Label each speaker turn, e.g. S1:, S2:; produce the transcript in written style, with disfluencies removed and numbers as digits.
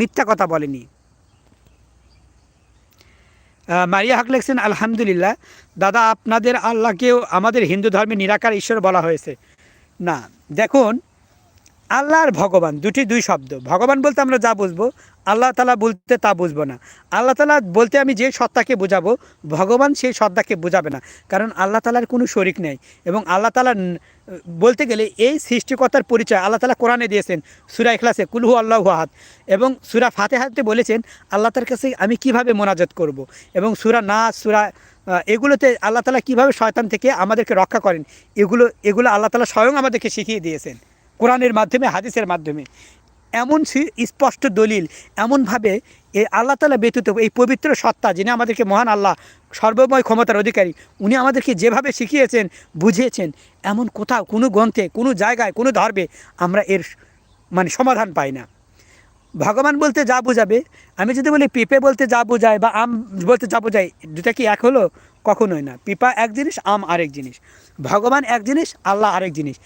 S1: মিথ্যা কথা বলেনি। মারিয়া হক লিখছেন, আলহামদুলিল্লাহ দাদা, আপনাদের আল্লাহকেও আমাদের হিন্দু ধর্মে নিরাকার ঈশ্বর বলা হয়েছে না। দেখুন, আল্লাহ আর ভগবান দুই শব্দ। ভগবান বলতে আমরা যা বুঝবো, আল্লাহ তালা বলতে তা বুঝবো না। আল্লাহ তালা বলতে আমি যে সত্তাকে বোঝাবো, ভগবান সেই সত্তাকে বোঝাবে না, কারণ আল্লাহ তালার কোনো শরিক নেই। এবং আল্লাহ তালা বলতে গেলে এই সৃষ্টিকর্তার পরিচয় আল্লাহ তালা কোরআনে দিয়েছেন সূরা ইখলাসে, কুলহু আল্লাহু আহাদ, এবং সূরা ফাতিহাতে বলেছেন আল্লাহ তার কাছে আমি কিভাবে মোনাজাত করব। এবং সূরা নাস, সূরা এগুলোতে আল্লাহ তালা কীভাবে শয়তান থেকে আমাদেরকে রক্ষা করেন, এগুলো আল্লাহ তালা স্বয়ং আমাদেরকে শিখিয়ে দিয়েছেন কোরআনের মাধ্যমে, হাদিসের মাধ্যমে। এমন স্পষ্ট দলিল, এমনভাবে এই আল্লাহ তালা ব্যতীত এই পবিত্র সত্তা, যিনি আমাদেরকে মহান আল্লাহ, সর্বময় ক্ষমতার অধিকারী, উনি আমাদেরকে যেভাবে শিখিয়েছেন, বুঝিয়েছেন, এমন কোথাও কোনো গ্রন্থে, কোনো জায়গায়, কোনো ধর্মে আমরা এর সমাধান পাই না। ভগবান বলতে যা বোঝাবে, আমি যদি বলি পেঁপে বলতে যা বোঝায় বা আম বলতে যা বোঝায়, দুটা কি এক হলো? কখনোই না। পেঁপা এক জিনিস, আম আরেক জিনিস। ভগবান এক জিনিস, আল্লাহ আরেক জিনিস।